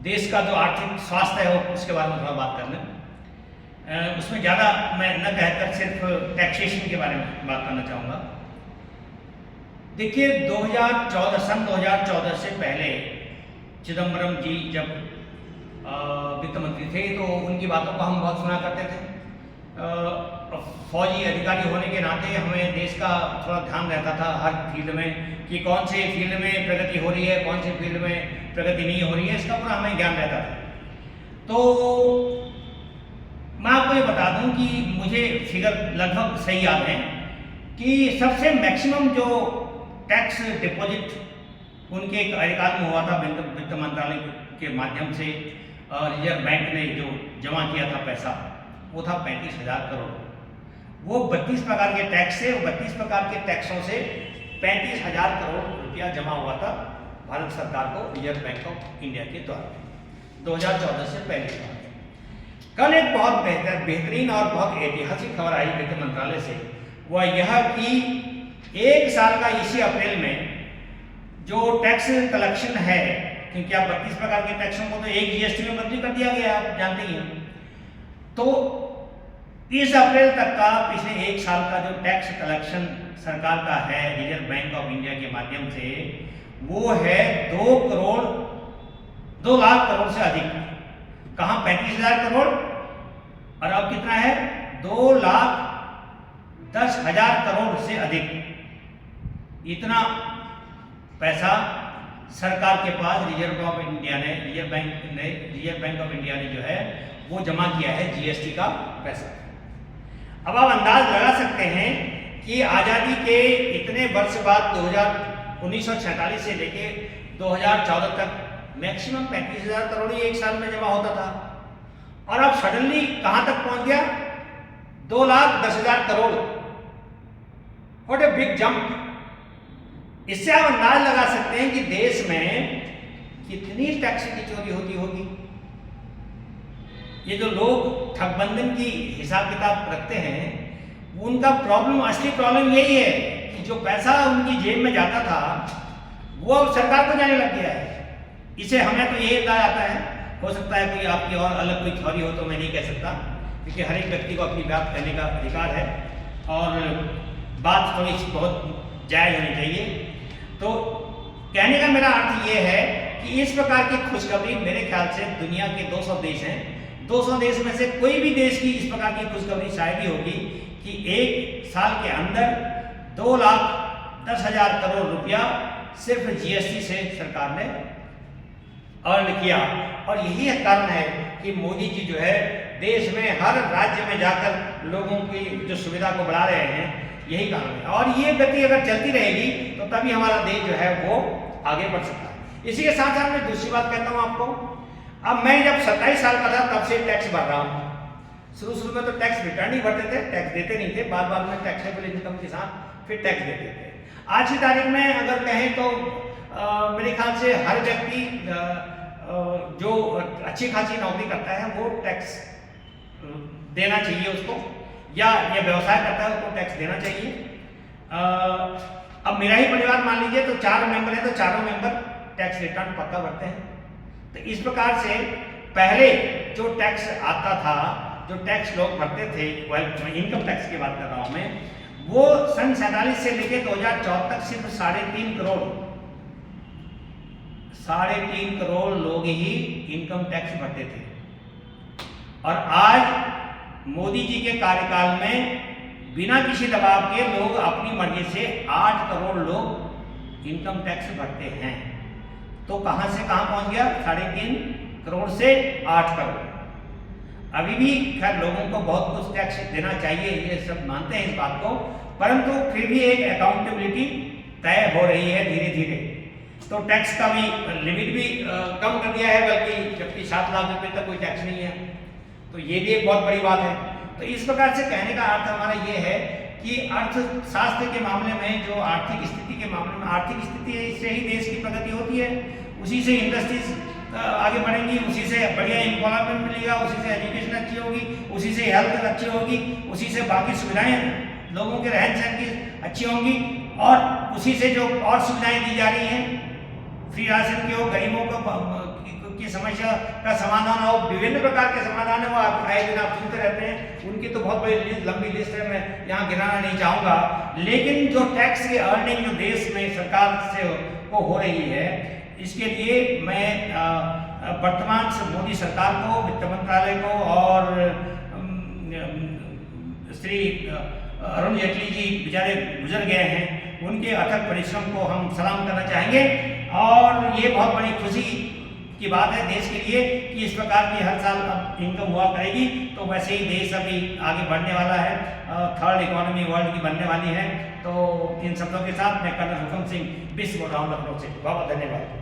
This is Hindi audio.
देश का जो आर्थिक स्वास्थ्य है वो उसके बारे में थोड़ा बात करना। उसमें ज़्यादा मैं न कहकर सिर्फ टैक्सेशन के बारे में बात करना चाहूँगा। देखिए 2014 से पहले चिदम्बरम जी जब वित्त मंत्री थे तो उनकी बातों को हम बहुत सुना करते थे। फौजी अधिकारी होने के नाते हमें देश का थोड़ा ध्यान रहता था हर फील्ड में कि कौन से फील्ड में प्रगति हो रही है, कौन से फील्ड में प्रगति नहीं हो रही है, इसका पूरा हमें ज्ञान रहता था। तो मैं आपको ये बता दूं कि मुझे फिगर लगभग सही याद है कि सबसे मैक्सिमम जो टैक्स डिपॉजिट उनके कार्यकाल में हुआ था वित्त मंत्रालय के माध्यम से रिजर्व बैंक ने जो जमा किया था पैसा, वो था 35,000 करोड़। वो 32 प्रकार के टैक्स से 32 प्रकार के टैक्सों से 35,000 करोड़ रुपया जमा हुआ था भारत सरकार को रिजर्व बैंक ऑफ इंडिया के द्वारा 2014 से पहले। कल एक बहुत बेहतरीन और बहुत ऐतिहासिक खबर आई वित्त मंत्रालय से, वह यह कि एक साल का इसी अप्रैल में जो टैक्स कलेक्शन है, क्योंकि आप 32 प्रकार के टैक्सों को तो एक जीएसटी में बदली कर दिया गया, आप जानते ही हैं। तो इस अप्रैल तक का पिछले एक साल का जो टैक्स कलेक्शन सरकार का है रिजर्व बैंक ऑफ इंडिया के माध्यम से, वो है 2 लाख करोड़ से अधिक। कहाँ 35,000 करोड़ और अब कितना है 2,10,000 करोड़ से अधिक। इतना पैसा सरकार के पास रिजर्व बैंक ऑफ इंडिया ने जो है वो जमा किया है जीएसटी का पैसा। अब आप अंदाज लगा सकते हैं कि आज़ादी के इतने वर्ष बाद 1946 से लेके 2014 तक मैक्सिमम 35,000 करोड़ ही एक साल में जमा होता था, और अब सडनली कहां तक पहुंच गया 2,10,000 crore. What a big jump. इससे आप अंदाज लगा सकते हैं कि देश में कितनी टैक्स की चोरी होती होगी। ये जो लोग ठगबंधन की हिसाब किताब रखते हैं, उनका प्रॉब्लम, असली प्रॉब्लम यही है कि जो पैसा उनकी जेब में जाता था वो अब सरकार को जाने लग गया है। इसे हमें तो यही अंदाज आता है, हो सकता है कोई आपकी और अलग कोई थ्योरी हो तो मैं नहीं कह सकता, क्योंकि हर एक व्यक्ति को अपनी बात कहने का अधिकार है और बात थोड़ी बहुत जायज़ होनी चाहिए। तो कहने का मेरा अर्थ ये है कि इस प्रकार की खुशखबरी मेरे ख्याल से दुनिया के 200 देश हैं, 200 देश में से कोई भी देश की इस प्रकार की खुशखबरी शायद ही होगी कि एक साल के अंदर 2,10,000 करोड़ रुपया सिर्फ जीएसटी से सरकार ने अर्न किया। और यही कारण है कि मोदी जी जो है देश में हर राज्य में जाकर लोगों की जो सुविधा को बढ़ा रहे हैं, यही कारण है। और ये गति अगर चलती रहेगी तो तभी हमारा देश जो है वो आगे बढ़ सकता है। इसी के साथ साथ मैं दूसरी बात कहता हूँ आपको। अब मैं जब 27 साल का था तब से टैक्स भर रहा हूँ। शुरू में तो टैक्स रिटर्न ही भरते थे, टैक्स देते नहीं थे, बाद में टैक्सेबल इनकम के साथ फिर टैक्स देते थे। आज की तारीख में अगर कहें तो मेरे ख्याल से हर व्यक्ति जो अच्छी खासी नौकरी करता है वो टैक्स देना चाहिए उसको, या ये व्यवसाय करता है उसको टैक्स देना चाहिए। अब मेरा ही परिवार मान लीजिए तो 4 मेंबर है, तो चारों मेंबर टैक्स रिटर्न पक्का भरते हैं। तो इस प्रकार से पहले जो टैक्स आता था, जो टैक्स लोग भरते थे, इनकम टैक्स की बात कर रहा हूं मैं, वो सन 47 से लेकर 2014 तक सिर्फ 3.5 करोड़ लोग ही इनकम टैक्स भरते थे। और आज मोदी जी के कार्यकाल में बिना किसी दबाव के लोग अपनी मर्जी से 8 करोड़ लोग इनकम टैक्स भरते हैं। तो कहां से कहां पहुंच गया, 3.5 करोड़ से 8 करोड़। अभी भी खैर लोगों को बहुत कुछ टैक्स देना चाहिए, ये सब मानते हैं इस बात को, परंतु फिर भी एक अकाउंटेबिलिटी तय हो रही है धीरे धीरे। तो टैक्स का भी लिमिट भी कम कर दिया है, बल्कि जबकि 7 लाख रुपए तक कोई टैक्स नहीं है, तो ये भी एक बहुत बड़ी बात है। तो इस प्रकार से कहने का अर्थ हमारा ये है कि अर्थशास्त्र के मामले में, जो आर्थिक स्थिति के मामले में, आर्थिक स्थिति से ही देश की प्रगति होती है, उसी से इंडस्ट्रीज आगे बढ़ेंगी, उसी से बढ़िया एम्प्लॉयमेंट मिलेगा, उसी से एजुकेशन अच्छी होगी, उसी से हेल्थ अच्छी होगी, उसी से बाकी सुविधाएं लोगों के रहन सहन की अच्छी होंगी, और उसी से जो और सुविधाएं दी जा रही हैं फ्री राशन के हो, गरीबों को की समस्या का समाधान हो, विभिन्न प्रकार के समाधान है वो आप आए दिन आप सुनते रहते हैं। उनकी तो बहुत बड़ी लंबी लिस्ट है, मैं यहाँ गिनाना नहीं चाहूँगा। लेकिन जो टैक्स की अर्निंग जो देश में सरकार से को हो रही है, इसके लिए मैं वर्तमान मोदी सरकार को, वित्त मंत्रालय को और श्री अरुण जेटली जी बेचारे गुजर गए हैं, उनके अथक परिश्रम को हम सलाम करना चाहेंगे। और ये बहुत बड़ी खुशी की बात है देश के लिए कि इस प्रकार की हर साल अब इनकम हुआ करेगी, तो वैसे ही देश अभी आगे बढ़ने वाला है, थर्ड इकोनॉमी वर्ल्ड की बनने वाली है। तो इन शब्दों के साथ मैं कर्नल हुकम सिंह बिस्व बोल रहा हूँ लखनऊ से। बहुत धन्यवाद।